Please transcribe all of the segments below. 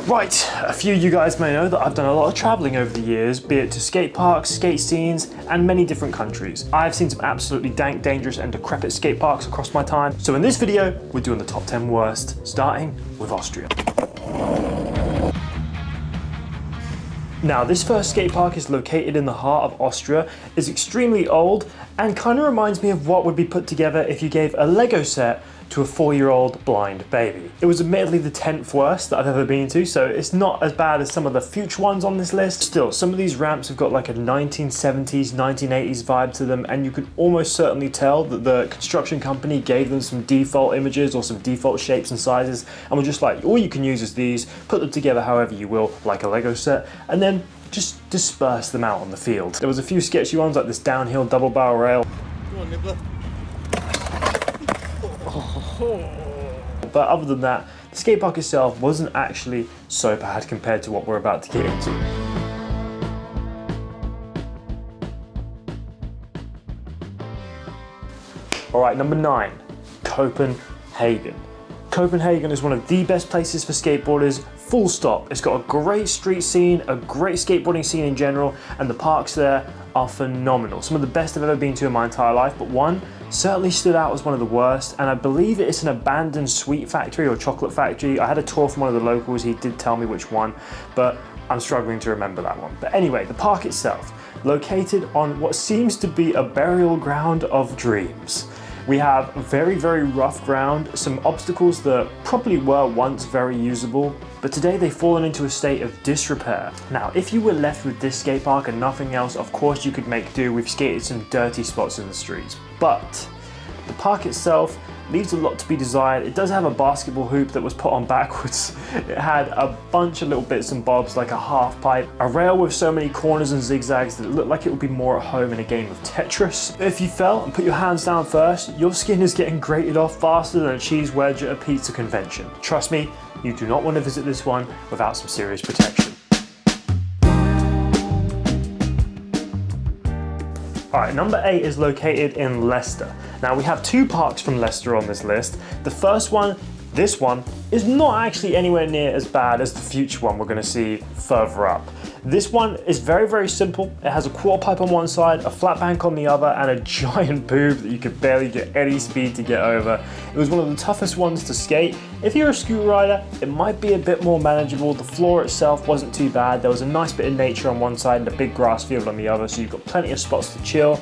Right, a few of you guys may know that I've done a lot of traveling over the years, be it to skate parks, skate scenes, and many different countries. I've seen some absolutely dank, dangerous, and decrepit skate parks across my time. So in this video, we're doing the top 10 worst, starting with Austria. Now, this first skate park is located in the heart of Austria, is extremely old, and kind of reminds me of what would be put together if you gave a Lego set to a 4-year-old blind baby. It was admittedly the 10th worst that I've ever been to, so it's not as bad as some of the future ones on this list. Still, some of these ramps have got like a 1970s, 1980s vibe to them, and you can almost certainly tell that the construction company gave them some default images or some default shapes and sizes, and were just like, all you can use is these, put them together however you will, like a Lego set, and then just disperse them out on the field. There was a few sketchy ones like this downhill double barrel rail. Come on, Nibbler. But other than that, the skate park itself wasn't actually so bad compared to what we're about to get into. Alright, number 9, Copenhagen. Copenhagen is one of the best places for skateboarders, full stop. It's got a great street scene, a great skateboarding scene in general, and the parks there are phenomenal. Some of the best I've ever been to in my entire life, but one certainly stood out as one of the worst, and I believe it's an abandoned sweet factory or chocolate factory. I had a tour from one of the locals, he did tell me which one, but I'm struggling to remember that one. But anyway, the park itself, located on what seems to be a burial ground of dreams. We have very, very rough ground, some obstacles that probably were once very usable, but today they've fallen into a state of disrepair. Now, if you were left with this skate park and nothing else, of course you could make do. We've skated some dirty spots in the streets, but the park itself leaves a lot to be desired. It does have a basketball hoop that was put on backwards. It had a bunch of little bits and bobs like a half pipe, a rail with so many corners and zigzags that it looked like it would be more at home in a game of Tetris. If you fell and put your hands down first, your skin is getting grated off faster than a cheese wedge at a pizza convention. Trust me, you do not want to visit this one without some serious protection. Alright, number 8 is located in Leicester. Now we have 2 parks from Leicester on this list. The first one, this one, is not actually anywhere near as bad as the future one we're going to see further up. This one is very, very simple. It has a quarter pipe on one side, a flat bank on the other, and a giant boob that you could barely get any speed to get over. It was one of the toughest ones to skate. If you're a scooter rider, it might be a bit more manageable. The floor itself wasn't too bad. There was a nice bit of nature on one side and a big grass field on the other, so you've got plenty of spots to chill.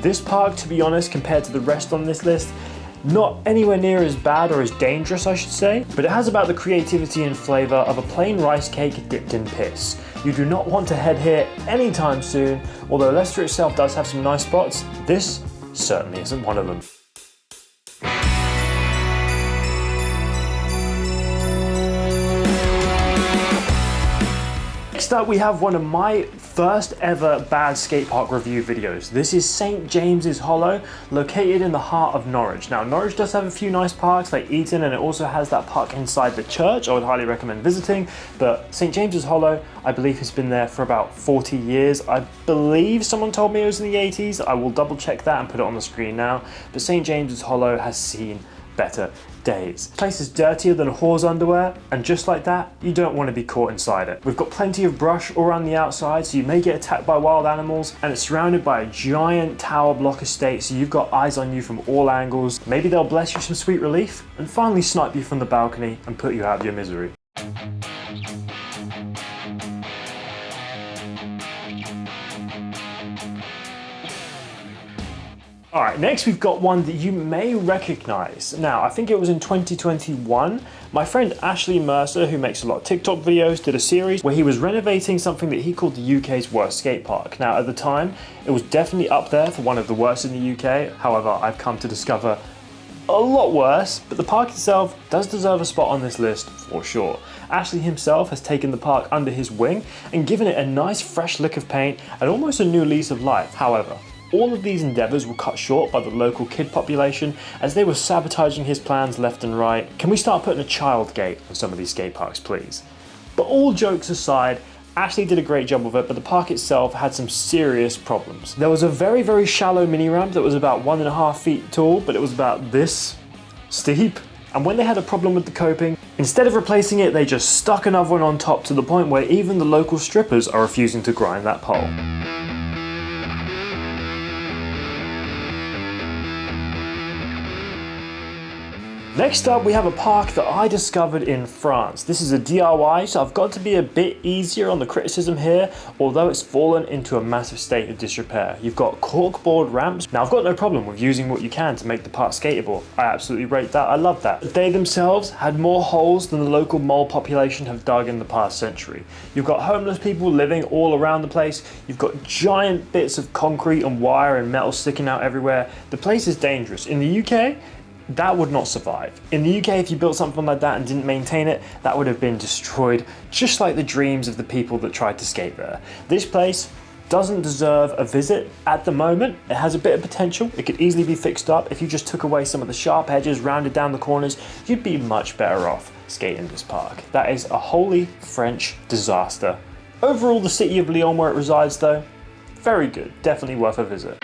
This park, to be honest, compared to the rest on this list, not anywhere near as bad or as dangerous, I should say, but it has about the creativity and flavour of a plain rice cake dipped in piss. You do not want to head here anytime soon. Although Leicester itself does have some nice spots, this certainly isn't one of them. Next up, we have one of my first ever bad skate park review videos. This is St James's Hollow, located in the heart of Norwich. Now, Norwich does have a few nice parks like Eton, and it also has that park inside the church I would highly recommend visiting, but St James's Hollow, I believe, has been there for about 40 years. I believe someone told me it was in the 80s. I will double check that and put it on the screen now, but St James's Hollow has seen better days. The place is dirtier than a whore's underwear, and just like that, you don't want to be caught inside it. We've got plenty of brush all around the outside, so you may get attacked by wild animals, and it's surrounded by a giant tower block estate, so you've got eyes on you from all angles. Maybe they'll bless you some sweet relief, and finally snipe you from the balcony and put you out of your misery. Alright, next we've got one that you may recognize. Now, I think it was in 2021, my friend Ashley Mercer, who makes a lot of TikTok videos, did a series where he was renovating something that he called the UK's worst skate park. Now, at the time, it was definitely up there for one of the worst in the UK. However, I've come to discover a lot worse, but the park itself does deserve a spot on this list for sure. Ashley himself has taken the park under his wing and given it a nice fresh lick of paint and almost a new lease of life. However, all of these endeavours were cut short by the local kid population as they were sabotaging his plans left and right. Can we start putting a child gate on some of these skate parks, please? But all jokes aside, Ashley did a great job of it, but the park itself had some serious problems. There was a very, very shallow mini ramp that was about 1.5 feet tall, but it was about this steep. And when they had a problem with the coping, instead of replacing it, they just stuck another one on top to the point where even the local strippers are refusing to grind that pole. Next up, we have a park that I discovered in France. This is a DIY, so I've got to be a bit easier on the criticism here, although it's fallen into a massive state of disrepair. You've got corkboard ramps. Now, I've got no problem with using what you can to make the park skatable. I absolutely rate that, I love that. But they themselves had more holes than the local mole population have dug in the past century. You've got homeless people living all around the place. You've got giant bits of concrete and wire and metal sticking out everywhere. The place is dangerous. In the UK, that would not survive. In the UK, if you built something like that and didn't maintain it, that would have been destroyed, just like the dreams of the people that tried to skate there. This place doesn't deserve a visit at the moment. It has a bit of potential. It could easily be fixed up. If you just took away some of the sharp edges, rounded down the corners, you'd be much better off skating this park. That is a wholly French disaster. Overall, the city of Lyon, where it resides though, very good, definitely worth a visit.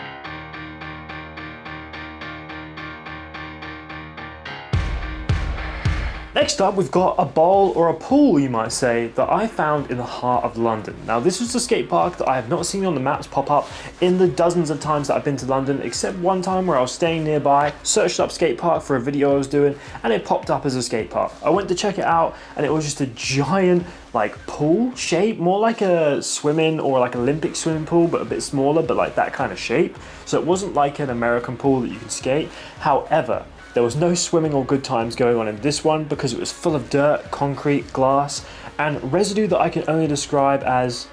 Next up, we've got a bowl or a pool, you might say, that I found in the heart of London. Now, this was a skate park that I have not seen on the maps pop up in the dozens of times that I've been to London, except one time where I was staying nearby, searched up skate park for a video I was doing, and it popped up as a skate park. I went to check it out, and it was just a giant, like, pool shape, more like a swimming or like Olympic swimming pool, but a bit smaller, but like that kind of shape. So it wasn't like an American pool that you can skate. However, there was no swimming or good times going on in this one because it was full of dirt, concrete, glass, and residue that I can only describe as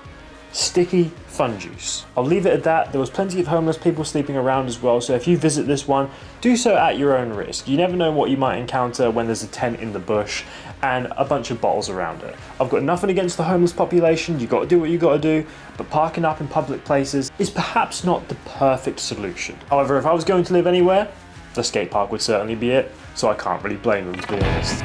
sticky fun juice. I'll leave it at that. There was plenty of homeless people sleeping around as well, so if you visit this one, do so at your own risk. You never know what you might encounter when there's a tent in the bush and a bunch of bottles around it. I've got nothing against the homeless population. You got to do what you got to do, but parking up in public places is perhaps not the perfect solution. However, if I was going to live anywhere, the skate park would certainly be it, so I can't really blame them, to be honest.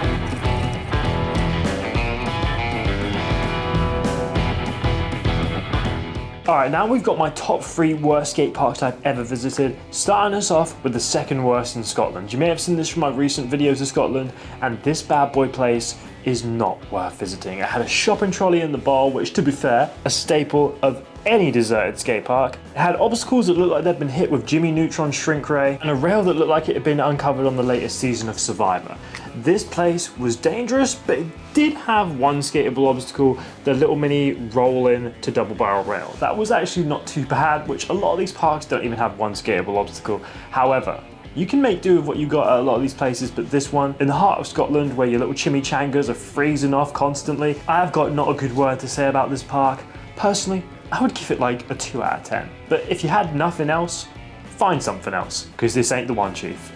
Alright, now we've got my top 3 worst skate parks I've ever visited, starting us off with the second worst in Scotland. You may have seen this from my recent videos of Scotland, and this bad boy place is not worth visiting. It had a shopping trolley in the bowl, which, to be fair, a staple of any deserted skate park. It had obstacles that looked like they'd been hit with Jimmy Neutron shrink ray, and a rail that looked like it had been uncovered on the latest season of Survivor. This place was dangerous, but it did have one skatable obstacle, the little mini roll-in to double barrel rail. That was actually not too bad, which a lot of these parks don't even have one skatable obstacle. However, you can make do with what you got at a lot of these places, but this one, in the heart of Scotland, where your little chimichangas are freezing off constantly, I have got not a good word to say about this park. Personally, I would give it like a 2 out of 10. But if you had nothing else, find something else, because this ain't the one, Chief.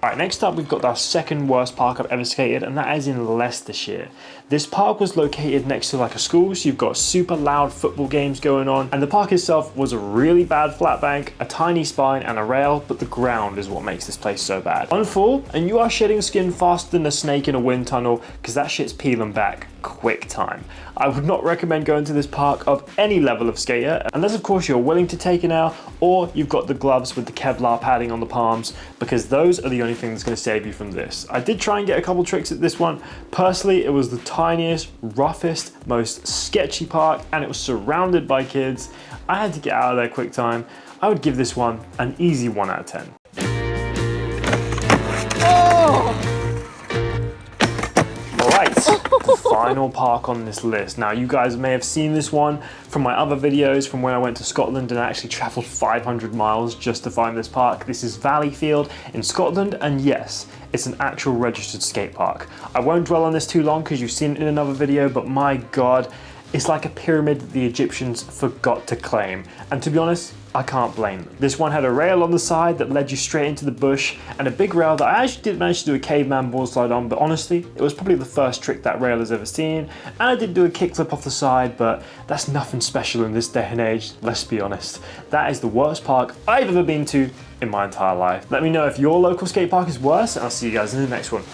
Alright, next up we've got our second worst park I've ever skated, and that is in Leicestershire. This park was located next to like a school, so you've got super loud football games going on, and the park itself was a really bad flat bank, a tiny spine and a rail, but the ground is what makes this place so bad. One fall, and you are shedding skin faster than a snake in a wind tunnel, because that shit's peeling back quick time. I would not recommend going to this park of any level of skater, unless of course you're willing to take it out, or you've got the gloves with the Kevlar padding on the palms, because those are the only thing that's going to save you from this. I did try and get a couple tricks at this one. Personally, it was the tiniest, roughest, most sketchy park, and it was surrounded by kids. I had to get out of there quick time. I would give this one an easy 1 out of 10. The final park on this list. Now, you guys may have seen this one from my other videos from when I went to Scotland and I actually travelled 500 miles just to find this park. This is Valleyfield in Scotland, and yes, it's an actual registered skate park. I won't dwell on this too long because you've seen it in another video, but my God, it's like a pyramid that the Egyptians forgot to claim. And to be honest, I can't blame them. This one had a rail on the side that led you straight into the bush, and a big rail that I actually did manage to do a caveman board slide on, but honestly, it was probably the first trick that rail has ever seen. And I did do a kickflip off the side, but that's nothing special in this day and age, let's be honest. That is the worst park I've ever been to in my entire life. Let me know if your local skate park is worse, and I'll see you guys in the next one.